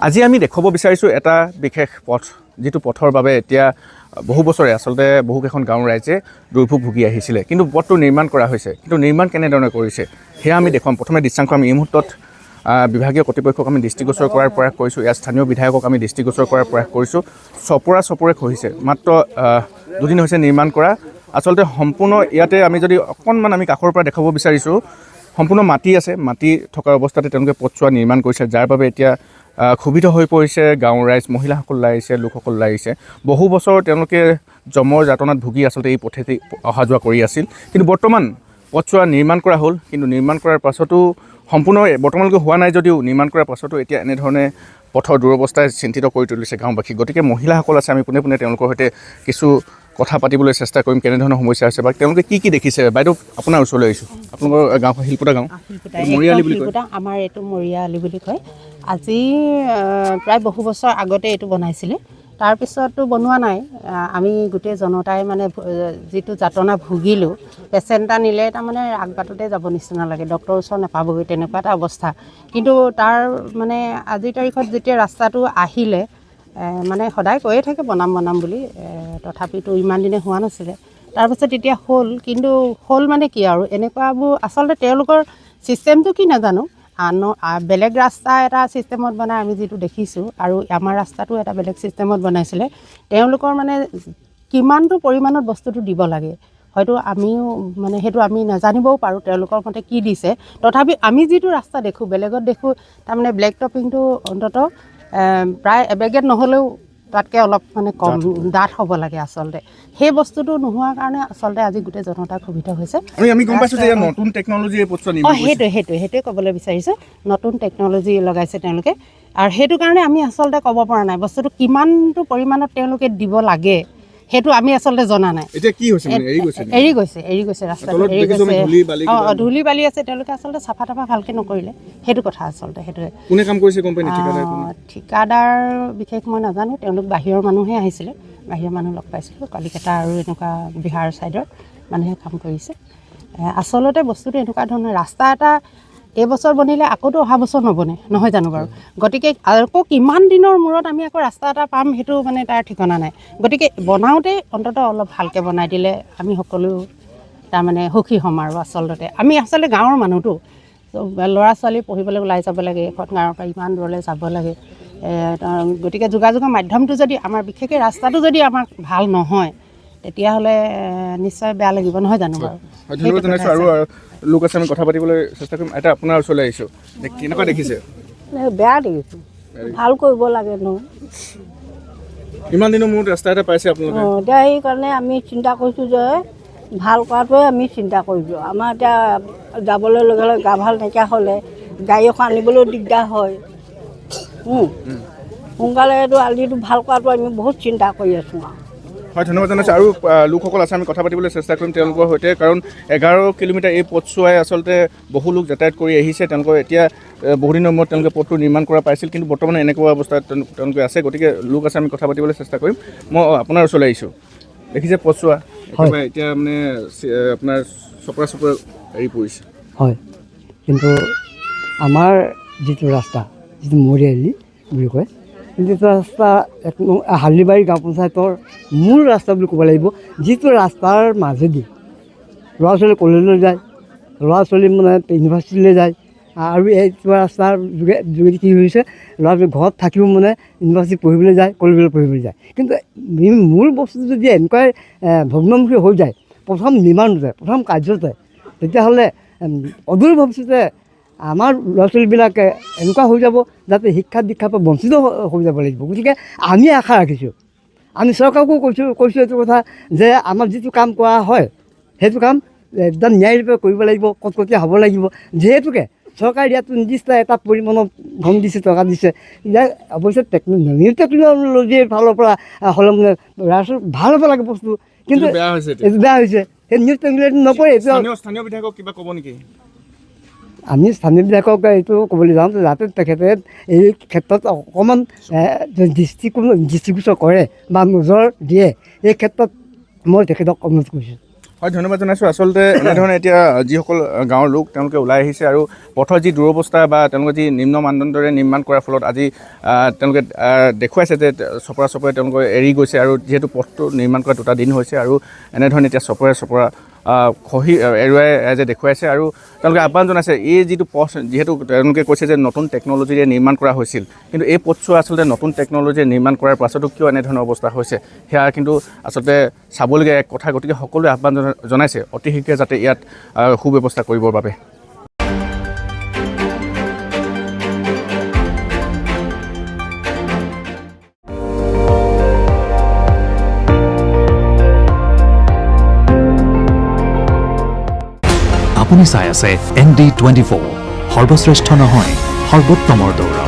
আজি আমি দেখাব বিচাৰিছোঁ এটা বিশেষ পথ, যিটো পথৰ বাবে এতিয়া বহু বছৰে আচলতে বহুকেইখন গাঁৱৰ ৰাইজে দুৰ্ভোগ ভুগি আহিছিলে, কিন্তু পথটো নিৰ্মাণ কৰা হৈছে। কিন্তু নিৰ্মাণ কেনেধৰণে কৰিছে সেয়া আমি দেখুৱাম। প্ৰথমে দৃশ্যাংশ আমি এই মুহূৰ্তত বিভাগীয় কৰ্তৃপক্ষক আমি দৃষ্টিগোচৰ কৰাৰ প্ৰয়াস কৰিছোঁ, ইয়াৰ স্থানীয় বিধায়কক আমি দৃষ্টিগোচৰ কৰাৰ প্ৰয়াস কৰিছোঁ। চপৰে খহিছে, মাত্ৰ দুদিন হৈছে নিৰ্মাণ কৰা। আচলতে সম্পূৰ্ণ ইয়াতে আমি যদি অকণমান আমি কাষৰ পৰা দেখাব বিচাৰিছোঁ, সম্পূৰ্ণ মাটি আছে, মাটি থকা অৱস্থাতে তেওঁলোকে পথছোৱা নিৰ্মাণ কৰিছে, যাৰ বাবে এতিয়া ক্ষোভিত হৈ পৰিছে গাঁৱৰ ৰাইজ, মহিলাসকল ওলাই আহিছে, লোকসকল ওলাই আহিছে। বহু বছৰ তেওঁলোকে জমৰ যাতনাত ভুগি আচলতে এই পথেদি অহা যোৱা কৰি আছিল, কিন্তু বৰ্তমান পথছোৱা নিৰ্মাণ কৰা হ'ল। কিন্তু নিৰ্মাণ কৰাৰ পাছতো সম্পূৰ্ণ বৰ্তমানলৈকে হোৱা নাই যদিও নিৰ্মাণ কৰাৰ পাছতো এতিয়া এনেধৰণে পথৰ দুৰৱস্থাই চিন্তিত কৰি তুলিছে গাঁওবাসীক। গতিকে মহিলাসকল আছে, আমি পোনে পোনে তেওঁলোকৰ সৈতে কিছু কথা পাতিবলৈ চেষ্টা কৰিম, কেনেধৰণৰ সমস্যা হৈছে বা তেওঁলোকে কি দেখিছে। বাইদেউ, আপোনাৰ ওচৰলৈ আহিছোঁ। আপোনালোকৰ গাঁওখন শিলপুটা গাঁও, মৰিয়ালি বুলি কয়। আমাৰ এইটো মৰিয়ালি বুলি কয়। আজি প্ৰায় বহু বছৰ আগতে এইটো বনাইছিলে, তাৰপিছততো বনোৱা নাই। আমি গোটেই জনতাই মানে যিটো যাতনা ভুগিলোঁ, পেচেণ্ট এটা নিলে তাৰমানে আগবাটতে যাব নিচিনা লাগে, ডক্টৰৰ ওচৰত নাপাবগৈ, তেনেকুৱা এটা অৱস্থা। কিন্তু তাৰ মানে আজিৰ তাৰিখত যেতিয়া ৰাস্তাটো আহিলে, মানে সদায় কৈয়ে থাকে বনাম বুলি, তথাপিতো ইমান দিনে হোৱা নাছিলে। তাৰপিছত এতিয়া হ'ল, কিন্তু হ'ল মানে কি আৰু এনেকুৱাবোৰ আচলতে তেওঁলোকৰ ছিষ্টেমটো কি নাজানো। বেলেগ ৰাস্তা এটা ছিষ্টেমত বনাই আমি যিটো দেখিছোঁ, আৰু আমাৰ ৰাস্তাটো এটা বেলেগ ছিষ্টেমত বনাইছিলে। তেওঁলোকৰ মানে কিমানটো পৰিমাণত বস্তুটো দিব লাগে হয়তো আমিও মানে সেইটো আমি নাজানিবও পাৰোঁ তেওঁলোকৰ মতে কি দিছে। তথাপি আমি যিটো ৰাস্তা দেখোঁ, বেলেগত দেখোঁ তাৰমানে ব্লেক টপিংটো অন্ততঃ প্ৰায় এবেগেট নহ'লেও তাতকৈ অলপ মানে কম ডাঠ হ'ব লাগে। আচলতে সেই বস্তুটো নোহোৱাৰ কাৰণে আচলতে আজি গোটেই জনতা ক্ষোভিত হৈছে। আমি গম পাইছোঁ যে নতুন টেকন'লজি সেইটোৱে ক'বলৈ বিচাৰিছোঁ। নতুন টেকন'লজি লগাইছে তেওঁলোকে, আৰু সেইটো কাৰণে আমি আচলতে ক'ব পৰা নাই বস্তুটো কিমানটো পৰিমাণত তেওঁলোকে দিব লাগে, সেইটো আমি আচলতে জনা নাই। এতিয়া কি হৈছে মানে এৰি গৈছে ৰাস্তাটো এৰি গৈছে। ধূলি বালি আছে, তেওঁলোকে আচলতে চাফা তাফা ভালকৈ নকৰিলে, সেইটো কথা আচলতে। সেইটোৱে কোনে কাম কৰিছে কোম্পানী ঠিকাদাৰ বিশেষ মই নাজানো। তেওঁলোক বাহিৰৰ মানুহে আহিছিলে, বাহিৰৰ মানুহ লগ পাইছিলোঁ, কলিকতা আৰু এনেকুৱা বিহাৰ ছাইডৰ মানুহে কাম কৰিছে। আচলতে বস্তুটো এনেকুৱা ধৰণৰ, ৰাস্তা এটা এইবছৰ বনিলে আকৌতো অহা বছৰ নবনে, নহয় জানো বাৰু? গতিকে আকৌ কিমান দিনৰ মূৰত আমি আকৌ ৰাস্তা এটা পাম, সেইটো মানে তাৰ ঠিকনা নাই। গতিকে বনাওঁতে অন্ততঃ অলপ ভালকৈ বনাই দিলে আমি সকলো তাৰমানে সুখী হ'ম। আৰু আচলতে আমি গাঁৱৰ মানুহটো, ল'ৰা ছোৱালী পঢ়িবলৈ ওলাই যাব লাগে, এখন গাঁৱৰ পৰা ইমান দূৰলৈ যাব লাগে। গতিকে যোগাযোগৰ মাধ্যমটো যদি আমাৰ, বিশেষকৈ ৰাস্তাটো যদি আমাৰ ভাল নহয়, তেতিয়াহ'লে নিশ্চয় বেয়া লাগিব, নহয় জানো বাৰু? ধন্যবাদ জনাইছোঁ। আৰু লোক আছে, আমি কথা পাতিবলৈ চেষ্টা কৰিম। এটা আপোনাৰ ওচৰলৈ আহিছোঁ, কেনেকুৱা দেখিছে? বেয়া দেখিছোঁ, ভাল কৰিব লাগে ন। ইমান দিনৰ মূৰত ৰাস্তা এটা পাইছে আপোনালোকে। এতিয়া সেইকাৰণে আমি চিন্তা কৰিছোঁ যে ভাল কৰাটোৱে আমি চিন্তা কৰিছোঁ। আমাৰ এতিয়া যাবলৈ লগে গা ভাল নাইকিয়া হ'লে গাড়ী এখন আনিবলৈও দিগদাৰ হয়। সোনকালে এইটো আলিটো ভাল কৰাটো আমি বহুত চিন্তা কৰি আছোঁ। হয়, ধন্যবাদ জনাইছোঁ। আৰু লোকসকল আছে, আমি কথা পাতিবলৈ চেষ্টা কৰিম তেওঁলোকৰ সৈতে, কাৰণ 11 কিলোমিটাৰ এই পথছোৱাই আচলতে বহু লোক যাতায়াত কৰি আহিছে। তেওঁলোকৰ এতিয়া বহুদিনৰ মূৰত তেওঁলোকে পথটো নিৰ্মাণ কৰা পাইছিল, কিন্তু বৰ্তমান এনেকুৱা অৱস্থাত তেওঁলোকে আছে। গতিকে লোক আছে, আমি কথা পাতিবলৈ চেষ্টা কৰিম। মই আপোনাৰ ওচৰলৈ আহিছোঁ, দেখিছে পথছোৱা এতিয়া মানে আপোনাৰ চপৰা হেৰি পৰিছে। হয়, কিন্তু আমাৰ যিটো ৰাস্তা, যিটো মৰিয়ালি বুলি কয়, কিন্তু এইটো ৰাস্তা হালদিবাৰী গাঁও পঞ্চায়তৰ মূল ৰাস্তা বুলি ক'ব লাগিব। যিটো ৰাস্তাৰ মাজেদি ল'ৰা ছোৱালী কলেজলৈ যায়, ল'ৰা ছোৱালী মানে ইউনিভাৰ্চিটিলৈ যায়, আৰু এই ৰাস্তাৰ যোগেদি কি হৈছে ল'ৰা ছোৱালী ঘৰত থাকিও মানে ইউনিভাৰ্চিটি পঢ়িবলৈ যায়, কলেজলৈ পঢ়িবলৈ যায়। কিন্তু মূল বস্তুটো যদি এনেকুৱাই ভগ্নমুখী হৈ যায় প্ৰথম নিৰ্মাণতে, প্ৰথম কাৰ্যতে, তেতিয়াহ'লে অদূৰ ভৱিষ্যতে আমাৰ ল'ৰা ছোৱালীবিলাকে এনেকুৱা হৈ যাব যাতে শিক্ষা দীক্ষাৰ পৰা বঞ্চিত হৈ যাব লাগিব। গতিকে আমি আশা ৰাখিছোঁ, আমি চৰকাৰকো কৈছোঁ এইটো কথা যে আমাৰ যিটো কাম কৰা হয় সেইটো কাম একদম ন্যায়ৰূপে কৰিব লাগিব, কটকটীয়া হ'ব লাগিব। যিহেতুকে চৰকাৰে ইয়াত নিৰ্দিষ্ট এটা পৰিমাণৰ ধন দিছে, টকা দিছে। ইয়াক অৱশ্যে নিউ টেকন'লজিৰ ফালৰ পৰা হ'লে মানে ভাল হ'ব লাগে বস্তু, কিন্তু বেয়া হৈছে এইটো বেয়া হৈছে। সেই নিউ টেকন'লজি নকৰে। স্থানীয় বিধায়কক কিবা ক'ব নেকি? আমি স্থানীয় বিধায়কক এইটো ক'বলৈ যাওঁ যাতে তেখেতে এই ক্ষেত্ৰত অকণমান দৃষ্টিগোচৰ কৰে বা নজৰ দিয়ে, এই ক্ষেত্ৰত মই তেখেতক অনুৰোধ কৰিছোঁ। হয়, ধন্যবাদ জনাইছোঁ। আচলতে এনেধৰণে এতিয়া যিসকল গাঁৱৰ লোক তেওঁলোকে ওলাই আহিছে আৰু পথৰ যি দুৰৱস্থা বা তেওঁলোকে যি নিম্ন মানদণ্ডৰে নিৰ্মাণ কৰাৰ ফলত আজি তেওঁলোকে দেখুৱাইছে যে চপৰা তেওঁলোকে এৰি গৈছে আৰু যিহেতু পথটো নিৰ্মাণ কৰা 2টা দিন হৈছে আৰু এনেধৰণে এতিয়া চপৰা খহি এৰুৱাই যে দেখুৱাইছে আৰু তেওঁলোকে আহ্বান জনাইছে এই যিটো পথ, যিহেতু তেওঁলোকে কৈছে যে নতুন টেকন'লজিৰে নিৰ্মাণ কৰা হৈছিল, কিন্তু এই পথছোৱা আচলতে নতুন টেকন'লজিৰে নিৰ্মাণ কৰাৰ পাছতো কিয় এনেধৰণৰ অৱস্থা হৈছে সেয়া কিন্তু আচলতে চাবলগীয়া এক কথা। গতিকে সকলোৱে আহ্বান জনাইছে অতি শীঘ্ৰে যাতে ইয়াত সুব্যৱস্থা কৰিবৰ বাবে। আপুনি চাই আছে ND24, সৰ্বশ্ৰেষ্ঠ নহয় সৰ্বোত্তমৰ দৌৰ।